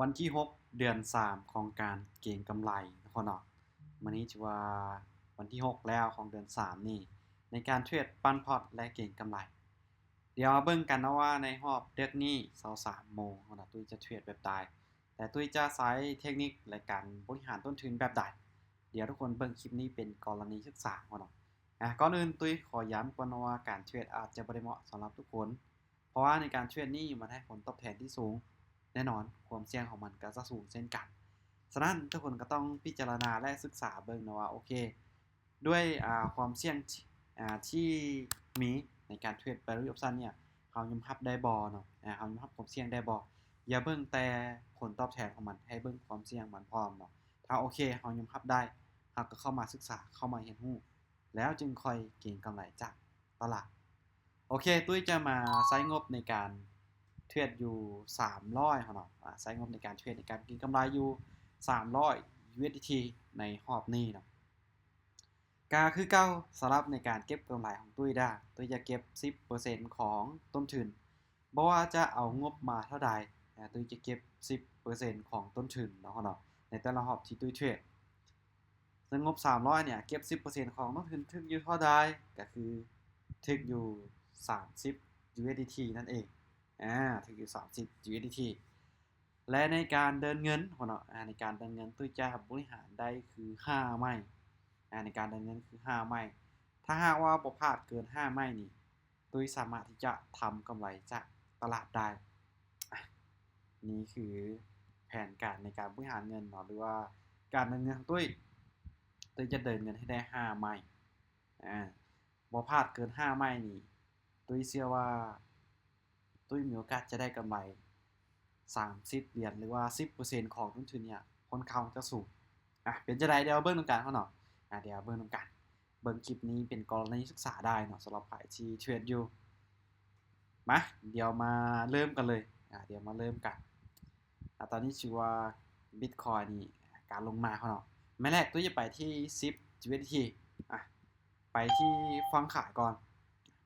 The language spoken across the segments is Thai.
วันที่6เดือน3ของการเก็งกำไรนะคนเนาะวันนี้ถือว่าวันที่6แล้วของเดือน3นี่ในการเทรดปั้นพอร์ตและเก็งกำไรเดี๋ยวมาเบิ่งกันนะว่าในรอบเดือนนี้23โมงนะตุ้ยจะเทรดแบบใดแต่ตุ้ยจะใช้เทคนิคและการบริหารต้นทุนแบบใดเดี๋ยวทุกคนเบิ่งคลิปนี้เป็นกรณีศึกษาเนาะก่อนอื่นตุ้ยขอย้ำก่อนว่าการเทรดอาจจะบ่ได้เหมาะสำหรับทุกคนเพราะว่าในการเทรดนี้มันให้ผลตอบแทนที่สูงแน่นอนความเสี่ยงของมันก็จะสูงเช่นกันฉะนั้นทุกคนก็ต้องพิจารณาและศึกษาเบิ่งนะว่าโอเคด้วยความเสี่ยงที่มีในการเทรด value option เนี่ยเขายอมรับได้บ่เนาะเขายอมรับความเสี่ยงได้บ่อย่าเบิ่งแต่ผลตอบแทนของมันให้เบิ่งความเสี่ยงมันพร้อมเนาะถ้าโอเคเขายอมรับได้เราก็เข้ามาศึกษาเข้ามาเรียนรู้แล้วจึงค่อยเก็งกำไรจากตลาดโอเคตุ้ยจะมาใช้งบในการเทรดอยู่300เนาะใช้งบในการเทรดในการเก็งกำไรอยู่300 USDT ในรอบนี้เนาะก็คือเก่าสำหรับในการเก็บกำไรของตุ้ยได้ตุ้ยจะเก็บ 10% ของต้นทุนบ่ว่าจะเอางบมาเท่าใดตุ้ยจะเก็บ 10% ของต้นทุนเนาะในแต่ละรอบที่ตุ้ยเทรดซึ่งงบ300เนี่ยเก็บ 10% ของต้นทุนถึงอยู่เท่าใดก็คือถึงอยู่30 USDT นั่นเองถึงอยู่30 USDT และในการเดินเงินเนาะในการเดินเงินตุ้ยจะบริหารได้คือ5ไม้ในการเดินเงินคือ5ไม้ถ้าหากว่าบ่พลาดเกิน5ไม้นี่ตุ้ยสามารถที่จะทำกำไรจากตลาดได้นี่คือแผนการในการบริหารเงินเนาะหรือว่าการเดินเงินของตุ้ยจะเดินเงินให้ได้5ไม้บ่พลาดเกิน5ไม้นี่ตุ้ยเชื่อว่าตุ้ยมีโอกาสจะได้กำไร30เหรียญหรือว่า 10% ของต้นทุนเนี่ยค่อนข้างจะสูงเป็นจังได๋เดี๋ยวเบิ่งนำกันเฮาเนาะเดี๋ยวเบิ่งนำกันเบิ่งคลิปนี้เป็นกรณีศึกษาได้เนาะสำหรับใครที่เทรดอยู่มาเดี๋ยวมาเริ่มกันเลยเดี๋ยวมาเริ่มกันตอนนี้ชื่อว่า Bitcoin นี่การลงมาเขาเนาะแม่แรกตุ้ยจะไปที่10 USDT ไปที่ฝั่งขายก่อน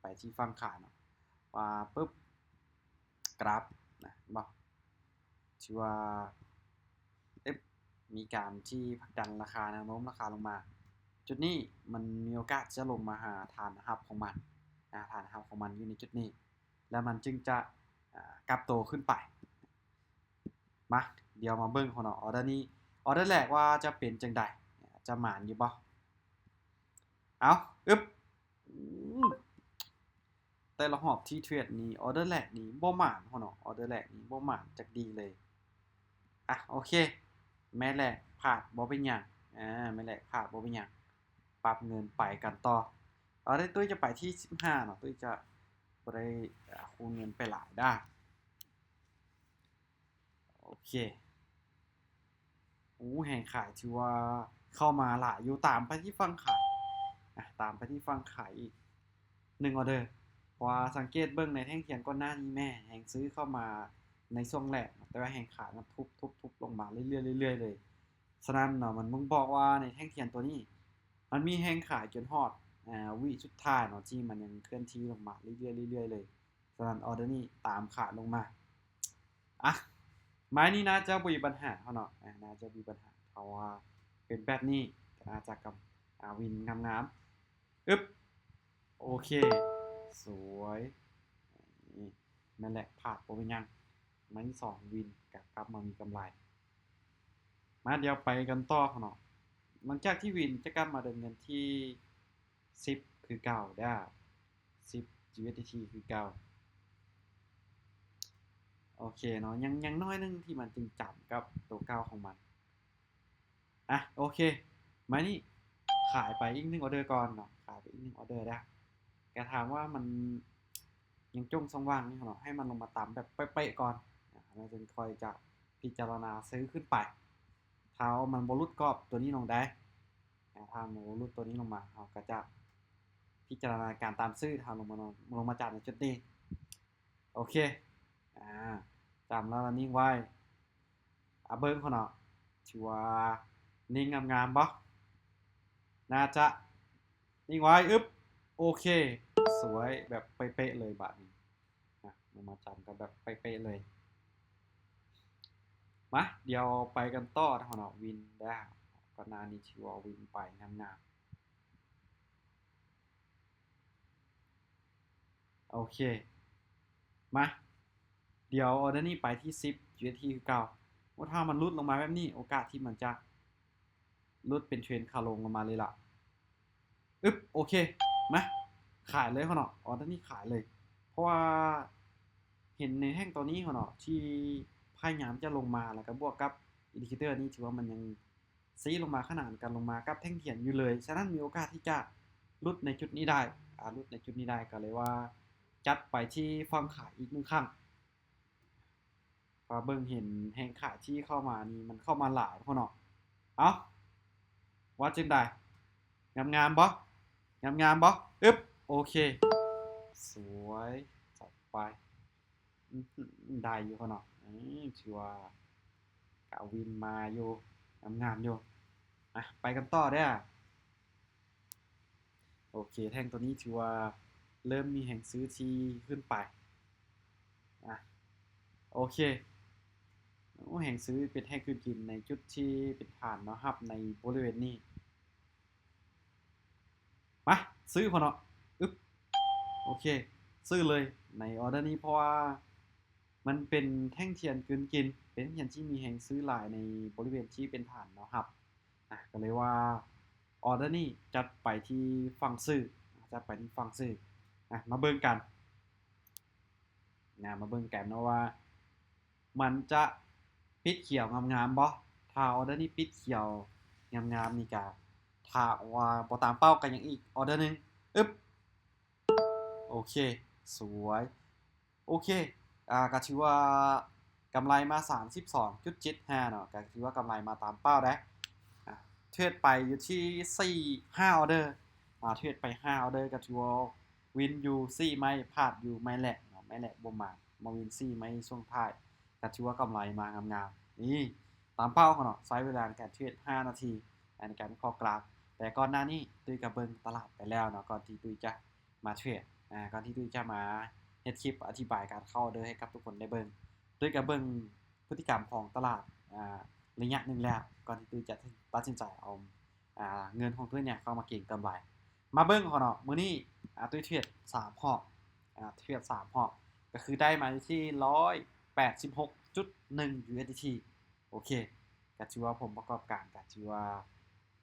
ไปที่ฝั่งขายเนาะว่าปึ๊บกราฟนะบ่ชื่อว่ามีการที่ผลักดันราคาแนวโน้มราคาลงมาจุดนี้มันมีโอกาสจะลงมาหาฐานฮับของมันฐานฮับของมันอยู่ในจุดนี้แล้วมันจึงจะกลับโตขึ้นไปมาเดี๋ยวมาเบิ่งของเนาะออเดอร์นี้ออเดอร์แรกว่าจะเป็นจังได๋จะหมานอยู่บ่เอาอึ๊บแต่ละรอบที่เทรดนี้ออเดอร์แรกนี้บ่หมานเนาะออเดอร์แรกนี้บ่หมานจักดีเลยโอเคแม่แรกพลาดบ่เป็นหยังแม่แรกพลาดบ่เป็นหยังปรับเงินไปกันต่อได้ตุ้ยจะไปที่15เนาะตุ้ยจะบ่ได้คูณเงินไปหลายได้โอเคแห่งขายถือว่าเข้ามาหลายอยู่ตามไปที่ฝั่งขายตามไปที่ฝั่งขายอีก1ออเดอร์เพราะว่าสังเกตเบิ่งในแท่งเทียนก่อนหน้านี้แม่แห่งซื้อเข้ามาในช่วงแรกแต่ว่าแห่งขายมันทุบๆๆลงมาเรื่อยๆเรื่อยๆเลยฉะนั้นเนาะมันบ่งบอกว่าในแท่งเทียนตัวนี้มันมีแห่งขายจนฮอดวิสุดท้ายเนาะที่มันยังเคลื่อนที่ลงมาเรื่อยๆเรื่อยๆเลยฉะนั้นออเดอร์นี้ตามขาลงมาไม้นี้น่าจะบ่มีปัญหาเนาะน่าจะมีปัญหาเพราะว่าเป็นแบบนี้น่าจะกับวินงามๆอึ๊บโอเคสวยนี่นั่นแหละพลาดบ่เป็นหยังไม้ที่2วินกลับมามีกำไรมาเดี๋ยวไปกันต่อเนาะหลังจากที่วินจะกลับมาเดินเงินที่10คือเก่าได้10 USDT คือเก่าโอเคเนาะยังน้อยนึงที่มันจึงจับกับตัวเก่าของมันโอเคมานี่ขายไปอีก1ออเดอร์ก่อนเนาะขายไปอีก1ออเดอร์ได้แกถามว่ามันยังจงสว่างนี่เนาะให้มันลงมาต่ำแบบเป๊ะๆก่อนแล้วจึงค่อยจะพิจารณาซื้อขึ้นไปเท้ามันบ่หลุดกรอบตัวนี้ลงได้ถ้ามันบ่หลุดตัวนี้ลงมาเราก็จะพิจารณาการตามซื้อทำลงมาจากในจุดนี้โอเคจำแล้วนิ่งไว้เบิ้งเขาเนาะถือว่านิ่งงามๆบ่น่าจะนิ่งไว้อึ๊บโอเคสวยแบบเป๊ะๆเลยบาดนี้ลงมาจำกันแบบเป๊ะๆเลย มาเดี๋ยวไปกันต่อนะเนาะวินได้ก่อนหน้านี้ชื่อว่าวินไปงามๆโอเคมาเดี๋ยวออเดอร์นี้ไปที่10 UST คือเก่าว่าถ้ามันลุดลงมาแบบนี้โอกาสที่มันจะลุดเป็นเทรนขาลงลงมาเลยล่ะอึ๊บโอเคมาขายเลยเขาเนาะออเดอร์นี้ขายเลยเพราะว่าเห็นในแท่งตัวนี้เขาเนาะที่พยายามจะลงมาแล้วก็บวกกับอินดิเคเตอร์นี้ถือว่ามันยังซีลงมาขนาดกันลงมากับแท่งเทียนอยู่เลยฉะนั้นมีโอกาสที่จะลุดในจุดนี้ได้ลุดในจุดนี้ได้ก็เลยว่าจัดไปที่ฝั่งขายอีกหนึ่งครั้งพอเบิ่งเห็นแห่งขายที่เข้ามานี่มันเข้ามาหลายเขาเนาะเอาว่าจึงได้งามๆบ่งามๆบ่อึ๊บโอเคสวยจัดไปได้อยู่เขาเนาะถือว่ากาวินมาอยู่งามๆอยู่ไปกันต่อได้โอเคแท่งตัวนี้ถือว่าเริ่มมีแห่งซื้อที่ขึ้นไปอ่ะโอเคแห่งซื้อเป็นแห่งคืนกินในจุดที่เป็นฐานเนาะครับในบริเวณนี้มาซื้อพอเนาะอึ๊บโอเคซื้อเลยในออเดอร์นี้เพราะว่ามันเป็นแท่งเทียนกลืนกินเป็นแท่งเทียนที่มีแห่งซื้อหลายในบริเวณที่เป็นฐานเนาะครับก็เลยว่าออเดอร์นี้จัดไปที่ฝั่งซื้อจัดไปที่ฝั่งซื้อมาเบิ่งกันมาเบิ่งกันเนาะว่ามันจะปิดเขียวงามๆบ่ถ้าออเดอร์นี้ปิดเขียวงามๆนี่ก็ถ้าว่าบ่ตามเป้ากันอย่างอีกออเดอร์นึงอึ๊บโอเคสวยโอเคก็ถือว่ากำไรมา 32.75 เนาะก็ถือว่ากำไรมาตามเป้าได้เทรดไปอยู่ที่5ออเดอร์เทรดไป5ออเดอร์ก็ถือว่าวินอยู่4ไม่พลาดอยู่ไม่แหละเนาะไม่แหละบ่มาวิน4ไม่ช่วงท้ายก็ถือว่ากำไรมางามๆนี่ตามเป้าเขาเนาะใช้เวลาในการเทรด5นาทีในการวิเคราะห์กราฟแต่ก่อนหน้านี้ตุ้ยกับเบิ่งตลาดไปแล้วเนาะก่อนที่ตุ้ยจะมาเทรดก่อนที่ตุ้ยจะมาเฮ็ดคลิปอธิบายการเข้าออเดอร์ให้กับทุกคนได้เบิ่งตุ้ยกับเบิ่งพฤติกรรมของตลาดระยะหนึ่งแล้วก่อนที่ตุ้ยจะตัดสินใจเอาเงินของตุ้ยเนี่ยเข้ามาเก็งกำไรมาเบิ่งเขาเนาะมื้อนี้ตุ้ยเทรด3รอบเทรด3รอบก็คือได้มาที่186.1 USDT โอเคก็ถือว่าผมประกอบการก็ถือว่า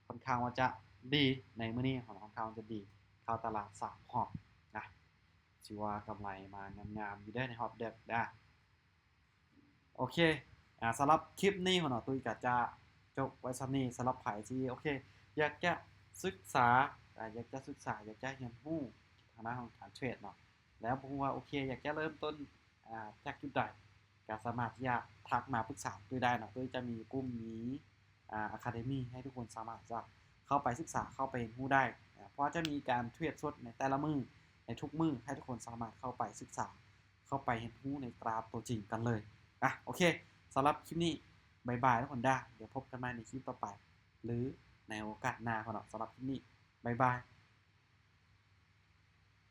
ค่อนข้างว่าจะดีในมื้อนี้ของค่อนข้างจะดีเข้าตลาด3รอบนะถือว่ากำไรมางามๆอยู่ได้ในรอบเด็ดนะโอเคสำหรับคลิปนี้ของเราตุ้ยก็จะจบไว้ซ้ำนี้สำหรับไผ่ที่โอเคอยากจะศึกษาอยากจะศึกษาอยากจะเรียนรู้ทางด้านของการเทรดเนาะแล้วผมว่าโอเคอยากจะเริ่มต้นจากจุดใดก็สามารถที่จะทักมาปรึกษาตุ้ยได้เนาะตุ้ยจะมีกลุ่มนี้อะคาเดมี่ให้ทุกคนสามารถจะเข้าไปศึกษาเข้าไปเรียนรู้ได้เพราะจะมีการเทรดสดในแต่ละมือในทุกมือให้ทุกคนสามารถเข้าไปศึกษาเข้าไปเรียนรู้ในกราฟตัวจริงกันเลยโอเคสำหรับคลิปนี้บายบายทุกคนได้เดี๋ยวพบกันใหม่ในคลิปต่อไปหรือในโอกาสหน้าครับสำหรับคลิปนี้บายบาย